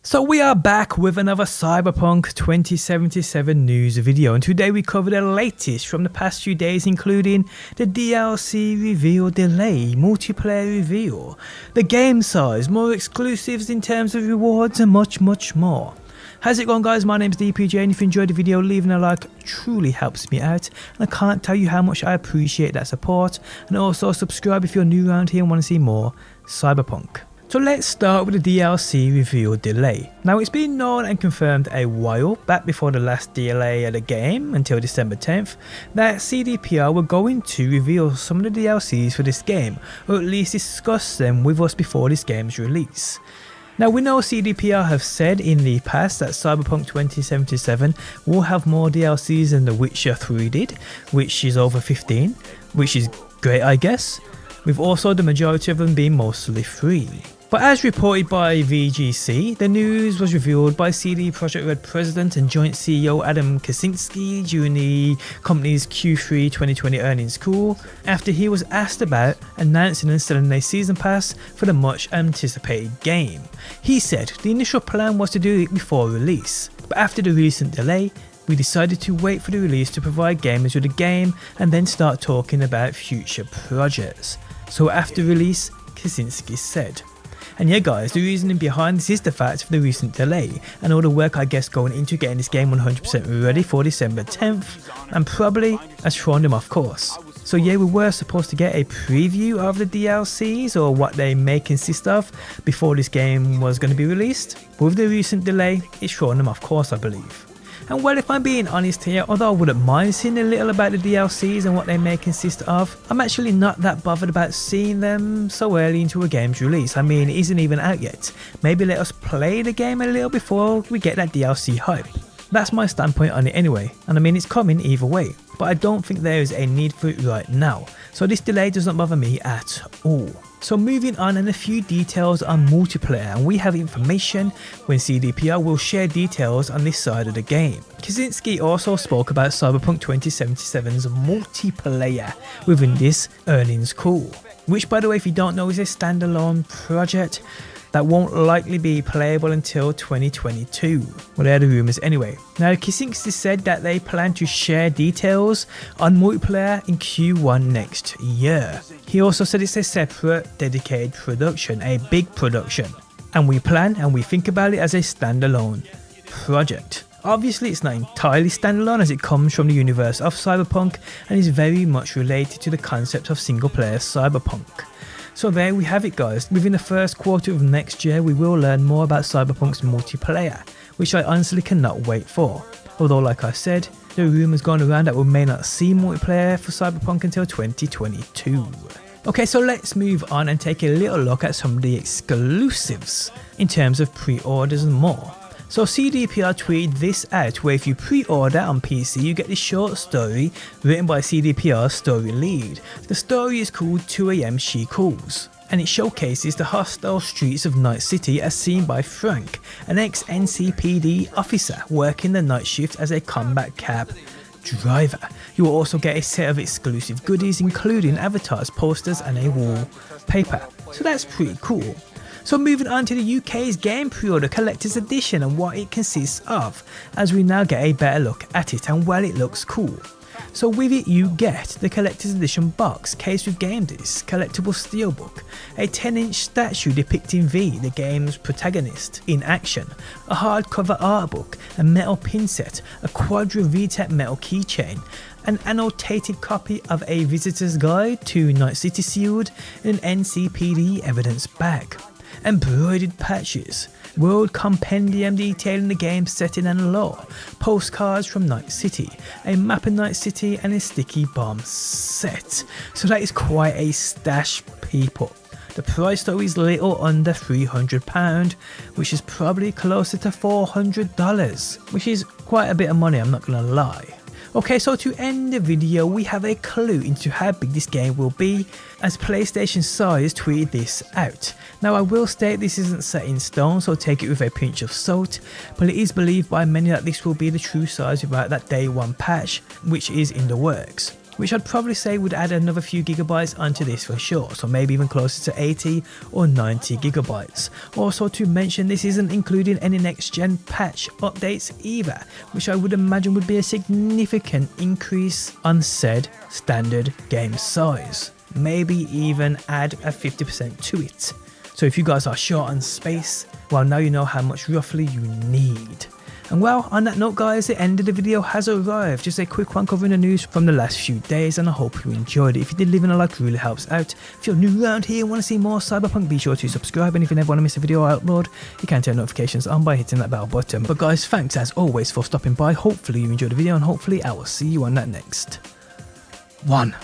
So we are back with another Cyberpunk 2077 news video, and today we cover the latest from the past few days, including the DLC reveal delay, multiplayer reveal, the game size, more exclusives in terms of rewards, and much more. How's it going, guys? My name's DPJ, and if you enjoyed the video, leaving a like truly helps me out, and I can't tell you how much I appreciate that support. And also subscribe if you're new around here and want to see more Cyberpunk. So let's start with the DLC reveal delay. Now, it's been known and confirmed a while back before the last delay of the game until December 10th that CDPR were going to reveal some of the DLCs for this game, or at least discuss them with us before this game's release. Now, we know CDPR have said in the past that Cyberpunk 2077 will have more DLCs than The Witcher 3 did, which is over 15, which is great, I guess, with also the majority of them being mostly free. But as reported by VGC, the news was revealed by CD Projekt Red President and Joint CEO Adam Kaczynski during the company's Q3 2020 earnings call, after he was asked about announcing and selling a season pass for the much anticipated game. He said the initial plan was to do it before release, but after the recent delay, we decided to wait for the release to provide gamers with the game and then start talking about future projects. So after release, Kaczynski said. And yeah, guys, the reasoning behind this is the fact of the recent delay and all the work, I guess, going into getting this game 100% ready for December 10th, and probably has thrown them off course. So yeah, we were supposed to get a preview of the DLCs or what they may consist of before this game was going to be released, but with the recent delay, it's thrown them off course, I believe. And well, if I'm being honest here, although I wouldn't mind seeing a little about the DLCs and what they may consist of, I'm actually not that bothered about seeing them so early into a game's release. I mean, it isn't even out yet. Maybe let us play the game a little before we get that DLC hype. That's my standpoint on it anyway, and I mean, it's coming either way, but I don't think there is a need for it right now, so this delay doesn't bother me at all. So moving on, and a few details on multiplayer, and we have information when CDPR will share details on this side of the game. Kaczynski also spoke about Cyberpunk 2077's multiplayer within this earnings call, which, by the way, if you don't know, is a standalone project that won't likely be playable until 2022. Well, they're the rumours anyway. Now, Kaczynski said that they plan to share details on multiplayer in Q1 next year. He also said it's a separate, dedicated production, a big production, and we plan and we think about it as a standalone project. Obviously, it's not entirely standalone as it comes from the universe of Cyberpunk and is very much related to the concept of single-player Cyberpunk. So there we have it, guys. Within the first quarter of next year, we will learn more about Cyberpunk's multiplayer, which I honestly cannot wait for. Although, like I said, there are rumours going around that we may not see multiplayer for Cyberpunk until 2022. Okay, so let's move on and take a little look at some of the exclusives in terms of pre-orders and more. So CDPR tweeted this out, where if you pre-order on PC, you get this short story written by CDPR's story lead. The story is called 2 AM She Calls, and it showcases the hostile streets of Night City as seen by Frank, an ex-NCPD officer working the night shift as a combat cab driver. You will also get a set of exclusive goodies, including avatars, posters, and a wallpaper. So that's pretty cool. So moving on to the UK's game pre-order collector's edition and what it consists of, as we now get a better look at it, and well, it looks cool. So with it you get the collector's edition box, case with game disc, collectible steelbook, a 10-inch statue depicting V, the game's protagonist, in action, a hardcover art book, a metal pin set, a Quadra VTEC metal keychain, an annotated copy of a visitor's guide to Night City sealed in an NCPD evidence bag, embroidered patches, world compendium detailing the game's setting and lore, postcards from Night City, a map of Night City, and a sticky bomb set. So that is quite a stash, people. The price though is little under £300, which is probably closer to $400, which is quite a bit of money, I'm not gonna lie. Okay, so to end the video, we have a clue into how big this game will be, as PlayStation Size tweeted this out. Now, I will state this isn't set in stone, so take it with a pinch of salt, but it is believed by many that this will be the true size without that day one patch, which is in the works. which I'd probably say would add another few gigabytes onto this for sure, so maybe even closer to 80 or 90 gigabytes. Also to mention, this isn't including any next gen patch updates either, which I would imagine would be a significant increase on said standard game size. Maybe even add a 50% to it. So if you guys are short on space, well, now you know how much roughly you need. And well, on that note guys, the end of the video has arrived. Just a quick one covering the news from the last few days, and I hope you enjoyed it. If you did, leaving a like really helps out. If you're new around here and want to see more Cyberpunk, be sure to subscribe, and if you never want to miss a video I upload, you can turn notifications on by hitting that bell button. But guys, thanks as always for stopping by. Hopefully you enjoyed the video, and hopefully I will see you on that next one.